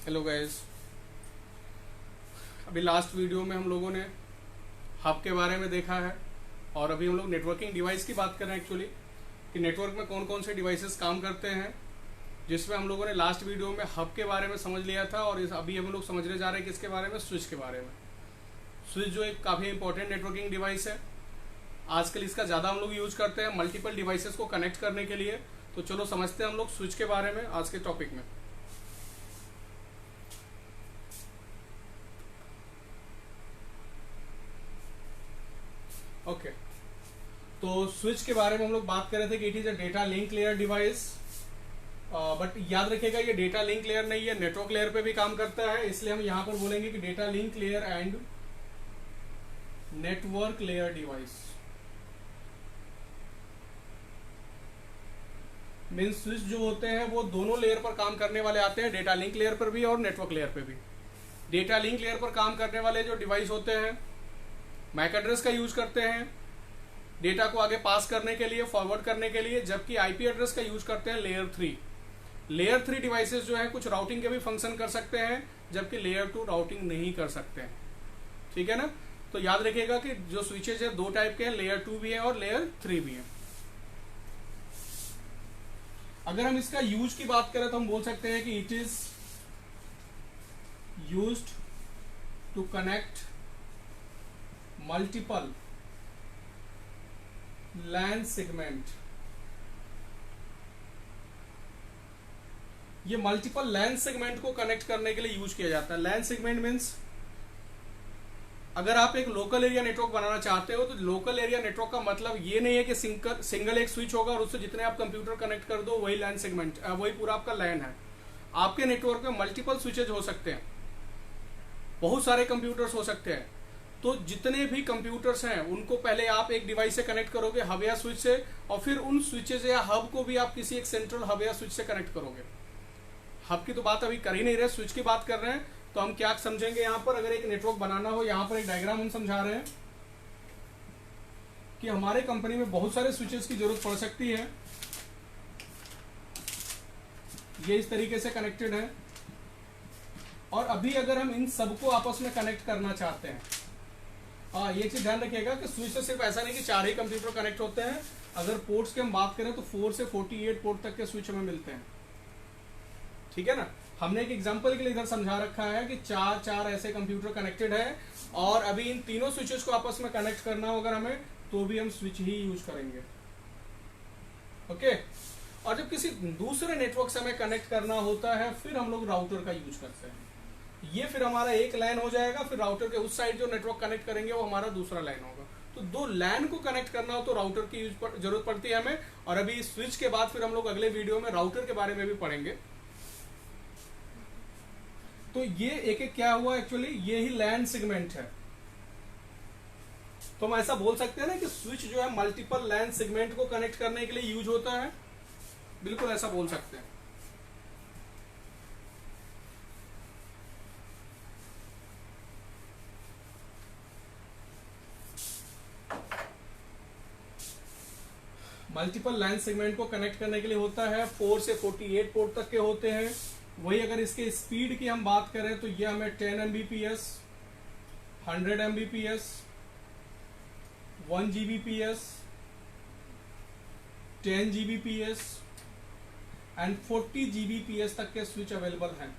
Hello guys. अभी last video में हम लोगों ने हब के बारे में देखा है और अभी हम लोग नेटवर्किंग डिवाइस की बात कर रहे हैं एक्चुअली कि नेटवर्क में कौन कौन से डिवाइसेस काम करते हैं, जिसमें हम लोगों ने लास्ट वीडियो में हब के बारे में समझ लिया था और अभी हम लोग समझने जा रहे हैं किसके बारे में, स्विच के बारे में। स्विच जो एक काफ़ी इंपॉर्टेंट नेटवर्किंग डिवाइस है, आजकल इसका ज़्यादा हम लोग यूज करते हैं मल्टीपल डिवाइसेस को कनेक्ट करने के लिए। तो चलो समझते हैं हम लोग स्विच के बारे में आज के टॉपिक में। ओके तो स्विच के बारे में हम लोग बात कर रहे थे कि it is a data link layer device, but याद रखिएगा ये डेटा लिंक लेयर नहीं है, नेटवर्क लेयर पे भी काम करता है। इसलिए हम यहां पर बोलेंगे कि data link layer and network layer device. Mean switch जो होते हैं वो दोनों लेयर पर काम करने वाले आते हैं, डेटा लिंक लेयर पर भी और नेटवर्क लेयर पर भी। डेटा लिंक लेयर पर काम करने वाले जो डिवाइस होते हैं मैक एड्रेस का यूज करते हैं डेटा को आगे पास करने के लिए, फॉरवर्ड करने के लिए, जबकि आईपी एड्रेस का यूज करते हैं लेयर 3। लेयर 3 डिवाइसेस जो है कुछ राउटिंग के भी फंक्शन कर सकते हैं, जबकि लेयर 2 राउटिंग नहीं कर सकते हैं। ठीक है ना। तो याद रखिएगा कि जो स्विचेज है दो टाइप के हैं, लेयर 2 भी है और लेयर 3 भी है। अगर हम इसका यूज की बात करें तो हम बोल सकते हैं कि it is used to connect multiple LAN segment. ये मल्टीपल लैन सेगमेंट को कनेक्ट करने के लिए यूज किया जाता है। लैन सेगमेंट मीन्स अगर आप एक लोकल एरिया नेटवर्क बनाना चाहते हो तो लोकल एरिया नेटवर्क का मतलब ये नहीं है कि सिंगल एक स्विच होगा और उससे जितने आप कंप्यूटर कनेक्ट कर दो वही लैन सेगमेंट, वही पूरा आपका लैन है। आपके नेटवर्क में मल्टीपल स्विचेज हो सकते हैं, बहुत सारे कंप्यूटर्स हो सकते हैं। तो जितने भी कंप्यूटर्स हैं उनको पहले आप एक डिवाइस से कनेक्ट करोगे, हब या स्विच से, और फिर उन स्विचेज या हब को भी आप किसी एक सेंट्रल हब या स्विच से कनेक्ट करोगे। हब की तो बात अभी कर ही नहीं रहे, स्विच की बात कर रहे हैं। तो हम क्या समझेंगे यहाँ पर, अगर एक नेटवर्क बनाना हो, यहाँ पर एक डायग्राम हम समझा रहे हैं कि हमारे कंपनी में बहुत सारे स्विचेस की जरूरत पड़ सकती है। ये इस तरीके से कनेक्टेड है और अभी अगर हम इन सबको आपस में कनेक्ट करना चाहते हैं, हाँ ये चीज ध्यान रखिएगा कि स्विच से सिर्फ ऐसा नहीं कि 4 ही कंप्यूटर कनेक्ट होते हैं। अगर पोर्ट्स की हम बात करें तो 4 से 48 पोर्ट तक के स्विच हमें मिलते हैं। ठीक है ना। हमने एक एग्जांपल के लिए इधर समझा रखा है कि 4 ऐसे कंप्यूटर कनेक्टेड है और अभी इन तीनों स्विचेस को आपस में कनेक्ट करना होगा हमें, तो भी हम स्विच ही यूज करेंगे। ओके। और जब किसी दूसरे नेटवर्क से हमें कनेक्ट करना होता है फिर हम लोग राउटर का यूज करते हैं। ये फिर हमारा एक लाइन हो जाएगा, फिर राउटर के उस साइड जो नेटवर्क कनेक्ट करेंगे वो हमारा दूसरा लाइन होगा। तो दो लाइन को कनेक्ट करना हो तो राउटर की जरूरत पड़ती है हमें। और अभी स्विच के बाद फिर हम लोग अगले वीडियो में राउटर के बारे में भी पढ़ेंगे। तो ये एक एक क्या हुआ, एक्चुअली ये ही लैन सेगमेंट है। तो हम ऐसा बोल सकते हैं ना कि स्विच जो है मल्टीपल लैन सेगमेंट को कनेक्ट करने के लिए यूज होता है, बिल्कुल ऐसा बोल सकते हैं। मल्टीपल लाइन सेगमेंट को कनेक्ट करने के लिए होता है, 4 से 48 पोर्ट तक के होते हैं। वही अगर इसके स्पीड की हम बात करें तो ये हमें 10 Mbps, 100 Mbps, 1 Gbps, 10 Gbps and 40 Gbps तक के स्विच अवेलेबल हैं।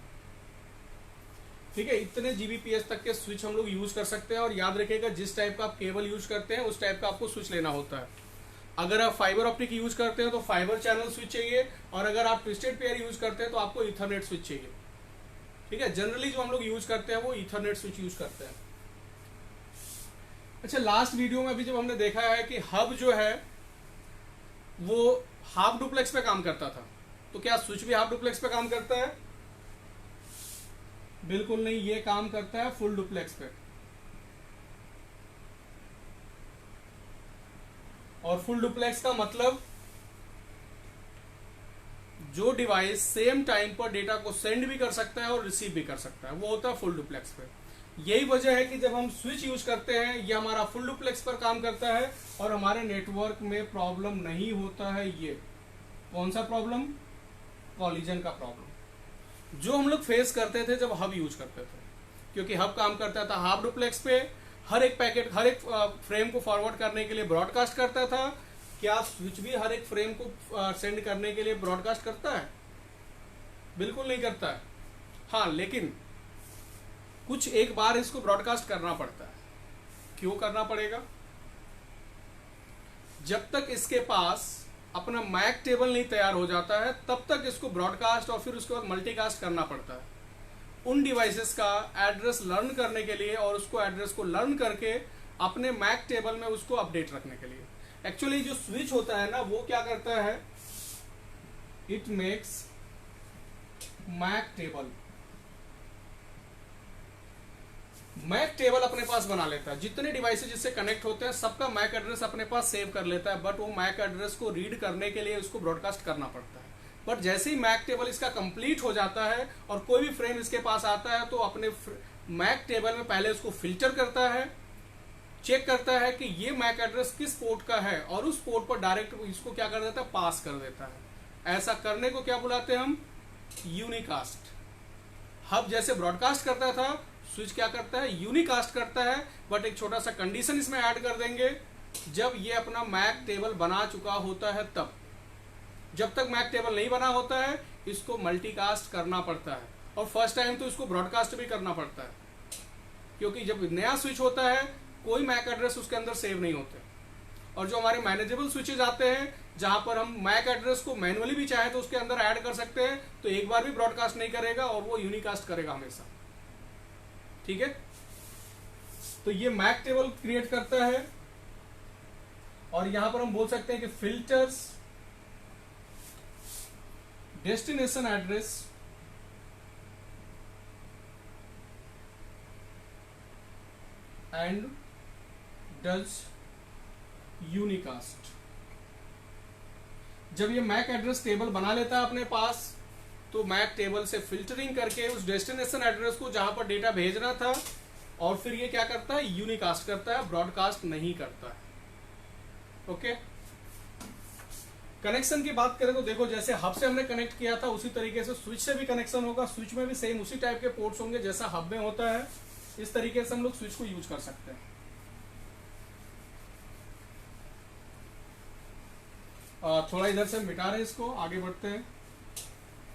ठीक है, इतने Gbps तक के स्विच हम लोग यूज कर सकते हैं। और याद रखिएगा जिस टाइप का आप केबल यूज करते हैं उस टाइप का आपको स्विच लेना होता है। अगर आप फाइबर ऑप्टिक यूज करते हैं तो फाइबर चैनल स्विच चाहिए, और अगर आप ट्विस्टेड पेयर यूज करते हैं तो आपको इथरनेट स्विच चाहिए। ठीक है, जनरली जो हम लोग यूज करते हैं वो इथरनेट स्विच यूज करते हैं। अच्छा, लास्ट वीडियो में अभी जब हमने देखा है कि हब जो है वो हाफ डुप्लेक्स पे काम करता था, तो क्या स्विच भी हाफ डुप्लेक्स पे काम करता है? बिल्कुल नहीं, ये काम करता है फुल डुप्लेक्स पे। और फुल डुप्लेक्स का मतलब जो डिवाइस सेम टाइम पर डेटा को सेंड भी कर सकता है और रिसीव भी कर सकता है, वो होता है फुल डुप्लेक्स पे। यही वजह है कि जब हम स्विच यूज करते हैं ये हमारा फुल डुप्लेक्स पर काम करता है और हमारे नेटवर्क में प्रॉब्लम नहीं होता है। ये कौन सा प्रॉब्लम? कॉलिजन का प्रॉब्लम। जो हम लोग फेस करते थे जब हब यूज करते थे, क्योंकि हब काम करता था हाफ डुप्लेक्स पे, हर एक पैकेट हर एक फ्रेम को फॉरवर्ड करने के लिए ब्रॉडकास्ट करता था। क्या स्विच भी हर एक फ्रेम को सेंड करने के लिए ब्रॉडकास्ट करता है? बिल्कुल नहीं करता है। हाँ, लेकिन कुछ एक बार इसको ब्रॉडकास्ट करना पड़ता है। क्यों करना पड़ेगा? जब तक इसके पास अपना मैक टेबल नहीं तैयार हो जाता है तब तक इसको ब्रॉडकास्ट और फिर उसके बाद मल्टीकास्ट करना पड़ता है उन डिवाइसेस का एड्रेस लर्न करने के लिए, और उसको एड्रेस को लर्न करके अपने मैक टेबल में उसको अपडेट रखने के लिए। एक्चुअली जो स्विच होता है ना, वो क्या करता है, it makes MAC table. MAC table अपने पास बना लेता है, जितने डिवाइसेस जिससे कनेक्ट होते हैं सबका मैक एड्रेस अपने पास सेव कर लेता है, बट वो मैक एड्रेस को रीड करने के लिए उसको ब्रॉडकास्ट करना पड़ता है। बट जैसे ही मैक टेबल इसका कंप्लीट हो जाता है और कोई भी फ्रेम इसके पास आता है तो अपने मैक टेबल में पहले उसको फिल्टर करता है, चेक करता है कि ये मैक एड्रेस किस पोर्ट का है, और उस पोर्ट पर डायरेक्ट इसको क्या कर देता है, पास कर देता है। ऐसा करने को क्या बुलाते हैं हम, यूनिकास्ट। हब जैसे ब्रॉडकास्ट करता था, स्विच क्या करता है, यूनिकास्ट करता है। बट एक छोटा सा कंडीशन इसमें ऐड कर देंगे, जब ये अपना मैक टेबल बना चुका होता है तब। जब तक मैक टेबल नहीं बना होता है इसको मल्टीकास्ट करना पड़ता है, और फर्स्ट टाइम तो इसको ब्रॉडकास्ट भी करना पड़ता है, क्योंकि जब नया स्विच होता है कोई मैक एड्रेस उसके अंदर सेव नहीं होते। और जो हमारे मैनेजेबल स्विचेज आते हैं जहां पर हम मैक एड्रेस को मैनुअली भी चाहे तो उसके अंदर ऐड कर सकते हैं, तो एक बार भी ब्रॉडकास्ट नहीं करेगा और वो यूनिकास्ट करेगा हमेशा। ठीक है, तो ये मैक टेबल क्रिएट करता है, और यहां पर हम बोल सकते हैं कि filters destination address and does unicast. जब ये मैक एड्रेस टेबल बना लेता है अपने पास, तो मैक टेबल से फिल्टरिंग करके उस डेस्टिनेशन एड्रेस को जहां पर डेटा भेजना था, और फिर ये क्या करता है, यूनिकास्ट करता है, ब्रॉडकास्ट नहीं करता है। ओके, कनेक्शन की बात करें तो देखो, जैसे हब से हमने कनेक्ट किया था उसी तरीके से स्विच से भी कनेक्शन होगा। स्विच में भी सेम उसी टाइप के पोर्ट्स होंगे जैसा हब में होता है। इस तरीके से हम लोग स्विच को यूज कर सकते हैं। थोड़ा इधर से मिटा रहे हैं इसको, आगे बढ़ते हैं।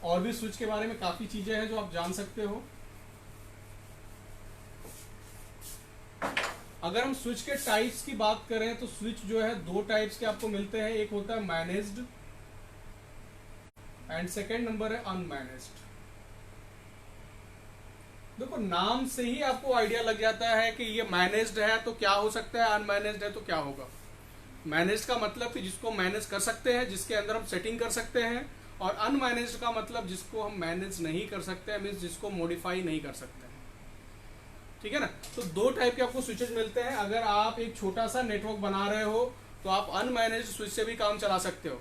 और भी स्विच के बारे में काफी चीजें हैं जो आप जान सकते हो। अगर हम स्विच के टाइप्स की बात करें तो स्विच जो है दो टाइप्स के आपको मिलते हैं, एक होता है मैनेज्ड एंड सेकेंड नंबर है अनमैनेज्ड। देखो, नाम से ही आपको आइडिया लग जाता है कि ये मैनेज्ड है तो क्या हो सकता है, अनमैनेज्ड है तो क्या होगा। मैनेज्ड का मतलब कि जिसको मैनेज कर सकते हैं, जिसके अंदर हम सेटिंग कर सकते हैं, और अनमैनेज्ड का मतलब जिसको हम मैनेज नहीं कर सकते हैं, मीन्स जिसको मॉडिफाई नहीं कर सकते हैं। ठीक है ना, तो दो टाइप के आपको स्विचेज मिलते हैं। अगर आप एक छोटा सा नेटवर्क बना रहे हो तो आप अनमैनेज्ड स्विच से भी काम चला सकते हो,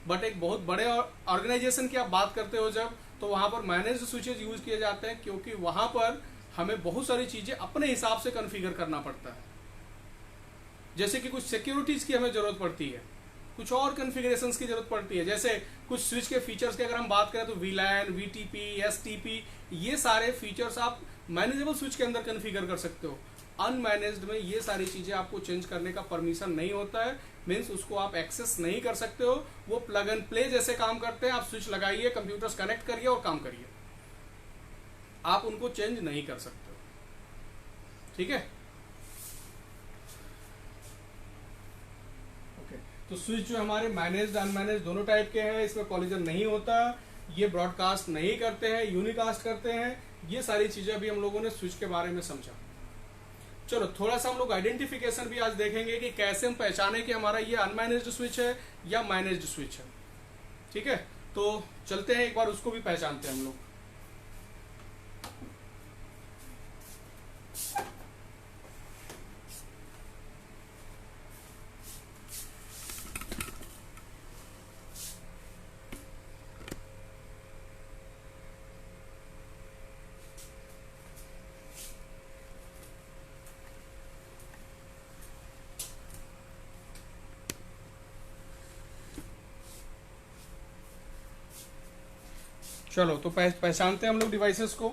बट एक बहुत बड़े ऑर्गेनाइजेशन की आप बात करते हो जब, तो वहां पर मैनेज्ड स्विचेज यूज किए जाते हैं, क्योंकि वहां पर हमें बहुत सारी चीजें अपने हिसाब से कॉन्फ़िगर करना पड़ता है। जैसे कि कुछ सिक्योरिटीज की हमें जरूरत पड़ती है, कुछ और कॉन्फ़िगरेशंस की जरूरत पड़ती है। जैसे कुछ स्विच के फीचर्स की अगर हम बात करें तो वीलैन, वीटीपी, एसटीपी, ये सारे फीचर्स आप मैनेजेबल स्विच के अंदर कॉन्फ़िगर कर सकते हो। अनमैनेज्ड में ये सारी चीजें आपको चेंज करने का परमिशन नहीं होता है, मीन्स उसको आप एक्सेस नहीं कर सकते हो। वो प्लग एंड प्ले जैसे काम करते हैं, आप स्विच लगाइए, कंप्यूटर्स कनेक्ट करिए और काम करिए, आप उनको चेंज नहीं कर सकते हो। ठीक है, तो स्विच जो हमारे मैनेज्ड अनमैनेज्ड दोनों टाइप के हैं, इसमें कॉलिजन नहीं होता, ये ब्रॉडकास्ट नहीं करते हैं, यूनिकास्ट करते हैं। ये सारी चीजें अभी हम लोगों ने स्विच के बारे में समझा। चलो थोड़ा सा हम लोग आइडेंटिफिकेशन भी आज देखेंगे कि कैसे हम पहचाने कि हमारा ये अनमैनेज्ड स्विच है या मैनेज्ड स्विच है। ठीक है, तो चलते हैं एक बार उसको भी पहचानते हैं हम लोग। चलो तो पहचानते हैं हम लोग डिवाइसेस को।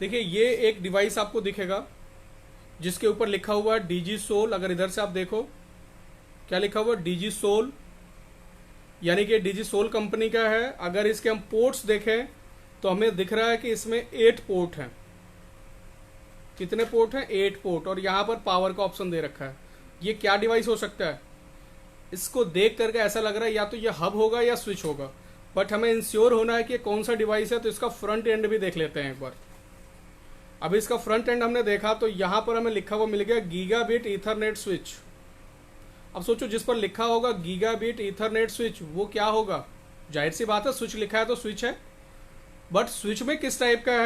देखिए ये एक डिवाइस आपको दिखेगा जिसके ऊपर लिखा हुआ है डीजी सोल। अगर इधर से आप देखो क्या लिखा हुआ है, डीजी सोल, यानी कि डीजी सोल कंपनी का है। अगर इसके हम पोर्ट्स देखें तो हमें दिख रहा है कि इसमें 8 पोर्ट हैं। कितने पोर्ट हैं? 8 पोर्ट। और यहाँ पर पावर का ऑप्शन दे रखा है। ये क्या डिवाइस हो सकता है? इसको देख करके ऐसा लग रहा है या तो ये हब होगा या स्विच होगा, बट हमें इंश्योर होना है कि कौन सा डिवाइस है। तो इसका फ्रंट एंड भी देख लेते हैं एक बार। अब इसका फ्रंट एंड हमने देखा तो यहाँ पर हमें लिखा हुआ मिल गया गीगाबिट ईथरनेट स्विच। अब सोचो जिस पर लिखा होगा गीगाबिट ईथरनेट स्विच वो क्या होगा? जाहिर सी बात है स्विच लिखा है तो स्विच है, बट स्विच में किस टाइप का है